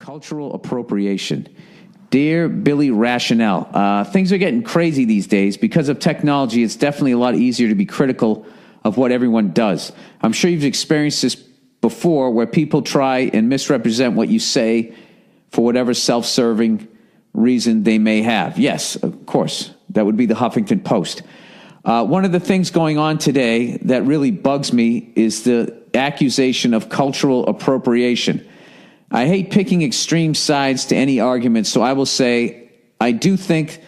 Cultural appropriation. Dear Billy Rationale, things are getting crazy these days. Because of technology, it's definitely a lot easier to be critical of what everyone does. I'm sure you've experienced this before, where people try and misrepresent what you say for whatever self-serving reason they may have. Yes, of course. That would be the Huffington Post. One of the things going on today that really bugs me is the accusation of cultural appropriation. I hate picking extreme sides to any argument, so I will say I do think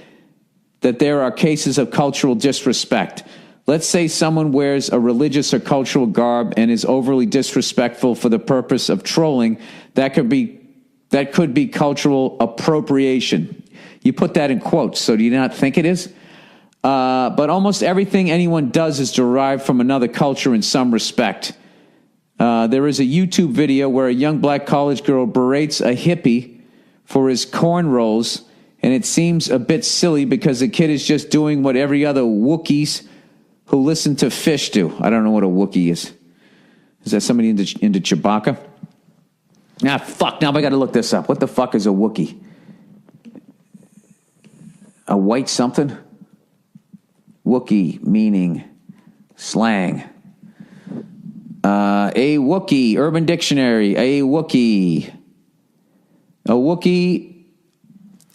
that there are cases of cultural disrespect. Let's say someone wears a religious or cultural garb and is overly disrespectful for the purpose of trolling. That could be cultural appropriation. You put that in quotes, so do you not think it is? But almost everything anyone does is derived from another culture in some respect. There is a YouTube video where a young black college girl berates a hippie for his cornrows, and it seems a bit silly because the kid is just doing what every other Wookiees who listen to Fish do. I don't know what a Wookiee is. Is that somebody into Chewbacca? Ah, fuck, now I got to look this up. What the fuck is a Wookiee? A white something? Wookiee, meaning slang. A Wookiee, Urban Dictionary, a Wookiee. A Wookiee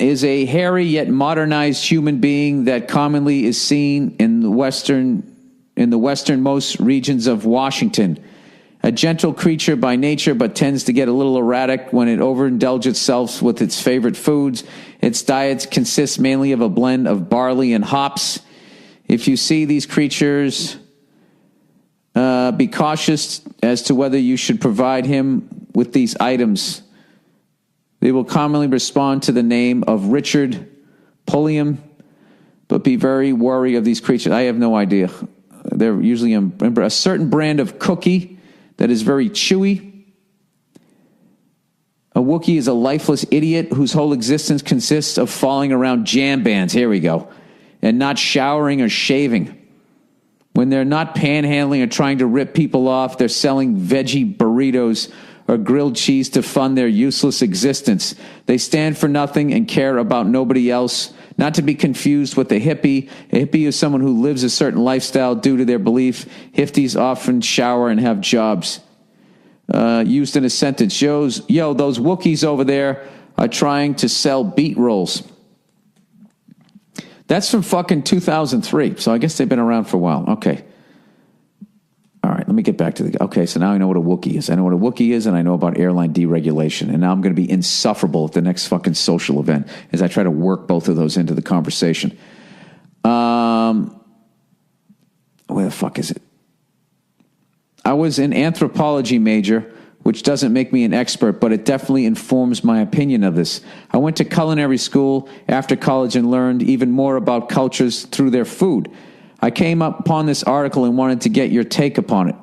is a hairy yet modernized human being that commonly is seen in the westernmost regions of Washington. A gentle creature by nature, but tends to get a little erratic when it overindulges itself with its favorite foods. Its diet consists mainly of a blend of barley and hops. If you see these creatures, be cautious as to whether you should provide him with these items. They will commonly respond to the name of Richard Pulliam, but be very wary of these creatures. I have no idea. They're usually a certain brand of cookie that is very chewy. A Wookiee is a lifeless idiot whose whole existence consists of falling around jam bands. Here we go. And not showering or shaving. When they're not panhandling or trying to rip people off, they're selling veggie burritos or grilled cheese to fund their useless existence. They stand for nothing and care about nobody else. Not to be confused with a hippie. A hippie is someone who lives a certain lifestyle due to their belief. Hippies often shower and have jobs. Used in a sentence shows, yo, those Wookiees over there are trying to sell beet rolls. That's from fucking 2003, so I guess they've been around for a while. Okay. All right, let me get back to okay, so now I know what a Wookiee is. I know what a Wookiee is, and I know about airline deregulation. And now I'm going to be insufferable at the next fucking social event as I try to work both of those into the conversation. Where the fuck is it? I was an anthropology major, which doesn't make me an expert, but it definitely informs my opinion of this. I went to culinary school after college and learned even more about cultures through their food. I came upon this article and wanted to get your take on it.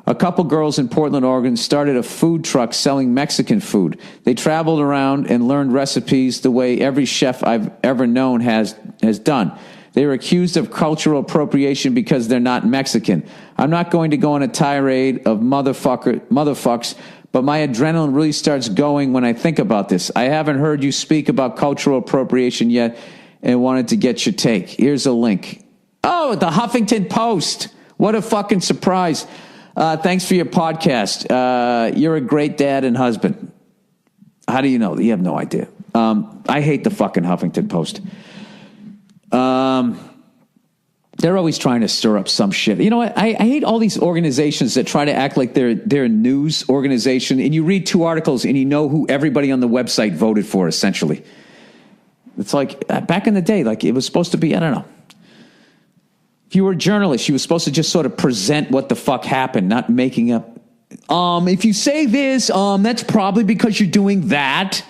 A couple girls in Portland, Oregon started a food truck selling Mexican food. They traveled around and learned recipes the way every chef I've ever known has done. They were accused of cultural appropriation because they're not Mexican. I'm not going to go on a tirade of motherfucks, but my adrenaline really starts going when I think about this. I haven't heard you speak about cultural appropriation yet and wanted to get your take. Here's a link. Oh, the Huffington Post. What a fucking surprise. Thanks for your podcast. You're a great dad and husband. How do you know? You have no idea. I hate the fucking Huffington Post. They're always trying to stir up some shit. You know what? I hate all these organizations that try to act like they're a news organization, and you read two articles and you know who everybody on the website voted for, essentially. It's like back in the day, like it was supposed to be, I don't know. If you were a journalist, you were supposed to just sort of present what the fuck happened, not making up. If you say this, that's probably because you're doing that.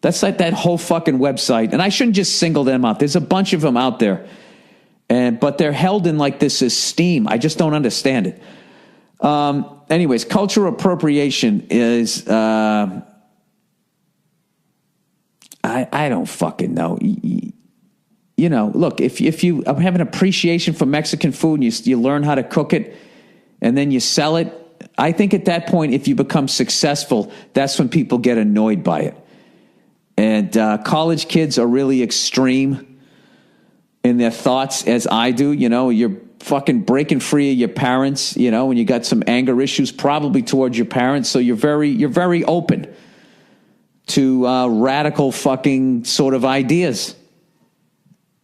That's like that whole fucking website. And I shouldn't just single them out. There's a bunch of them out there. But they're held in like this esteem. I just don't understand it. Anyways, cultural appropriation is, I don't fucking know. You know, look, if you have an appreciation for Mexican food and you learn how to cook it and then you sell it, I think at that point, if you become successful, that's when people get annoyed by it. And college kids are really extreme in their thoughts, as I do. You know, you're fucking breaking free of your parents, you know, and you got some anger issues probably towards your parents. So you're very open to radical fucking sort of ideas.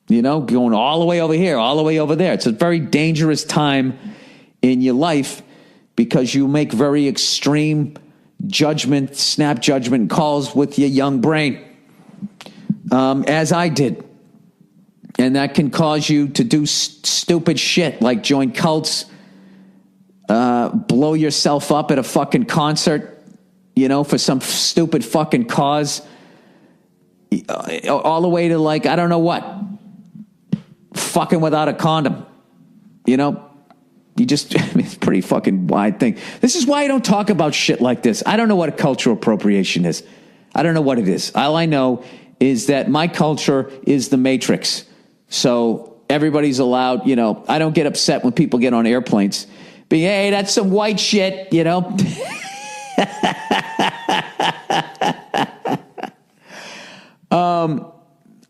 You know, going all the way over here, all the way over there. It's a very dangerous time in your life because you make very extreme snap judgment calls with your young brain, as I did. And that can cause you to do stupid shit like join cults, blow yourself up at a fucking concert, you know, for some stupid fucking cause, all the way to like, I don't know what. Fucking without a condom, you know, it's a pretty fucking wide thing. This is why I don't talk about shit like this. I don't know what a cultural appropriation is. I don't know what it is. All I know is that my culture is the Matrix. So everybody's allowed, you know, I don't get upset when people get on airplanes. But hey, that's some white shit, you know.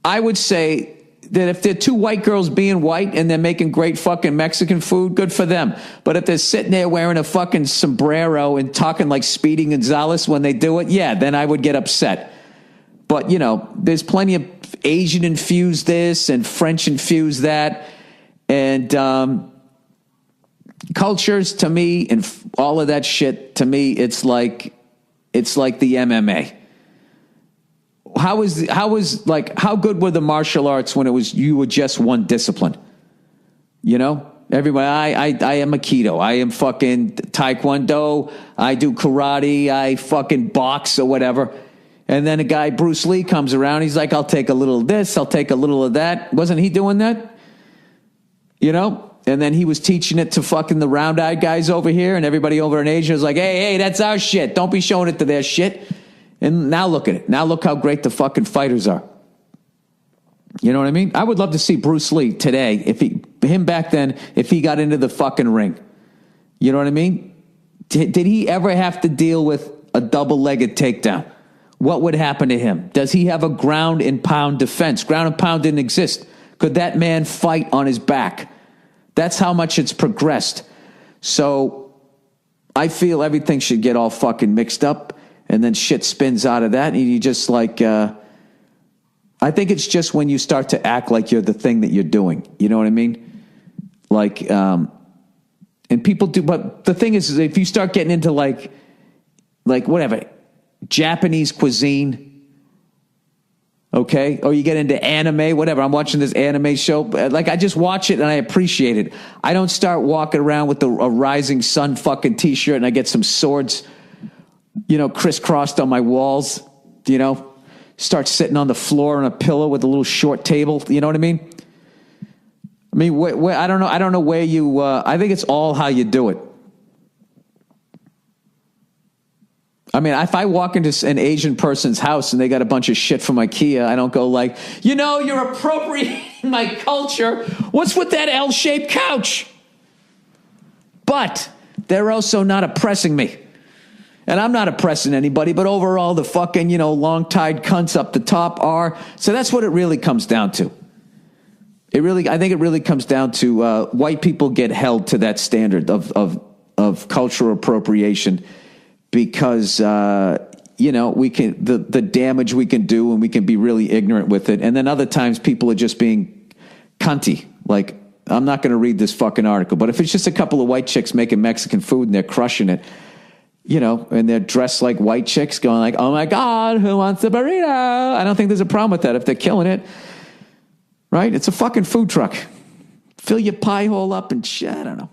I would say that if they're two white girls being white and they're making great fucking Mexican food, good for them. But if they're sitting there wearing a fucking sombrero and talking like Speedy Gonzalez when they do it, yeah, then I would get upset. But, you know, there's plenty of Asian infused this and French infused that. And cultures, to me, and all of that shit, to me, it's like the MMA. How good were the martial arts when you were just one discipline? You know, everybody, I am Aikido. I am fucking Taekwondo. I do karate. I fucking box or whatever. And then a guy, Bruce Lee, comes around. He's like, I'll take a little of this. I'll take a little of that. Wasn't he doing that? You know? And then he was teaching it to fucking the round-eyed guys over here. And everybody over in Asia was like, hey, that's our shit. Don't be showing it to their shit. And now look at it. Now look how great the fucking fighters are. You know what I mean? I would love to see Bruce Lee today, him back then, if he got into the fucking ring. You know what I mean? Did he ever have to deal with a double-legged takedown? What would happen to him? Does he have a ground and pound defense? Ground and pound didn't exist. Could that man fight on his back? That's how much it's progressed. So I feel everything should get all fucking mixed up. And then shit spins out of that. And you just like, I think it's just when you start to act like you're the thing that you're doing. You know what I mean? Like, and people do, but the thing is if you start getting into like whatever, Japanese cuisine, okay? Or you get into anime, whatever. I'm watching this anime show. Like, I just watch it and I appreciate it. I don't start walking around with a Rising Sun fucking t-shirt and I get some swords, you know, crisscrossed on my walls, you know, start sitting on the floor on a pillow with a little short table. You know what I mean? I mean, I don't know. I don't know where you, I think it's all how you do it. I mean, if I walk into an Asian person's house and they got a bunch of shit from IKEA, I don't go like, you know, you're appropriating my culture. What's with that L-shaped couch? But they're also not oppressing me. And I'm not oppressing anybody, but overall the fucking, you know, long-tied cunts up the top are. So that's what it really comes down to. I think it really comes down to white people get held to that standard of cultural appropriation because, you know, we can, the damage we can do and we can be really ignorant with it. And then other times people are just being cunty. Like, I'm not going to read this fucking article, but if it's just a couple of white chicks making Mexican food and they're crushing it, you know, and they're dressed like white chicks going like, oh my God, who wants a burrito? I don't think there's a problem with that if they're killing it. Right? It's a fucking food truck. Fill your pie hole up and shit. I don't know.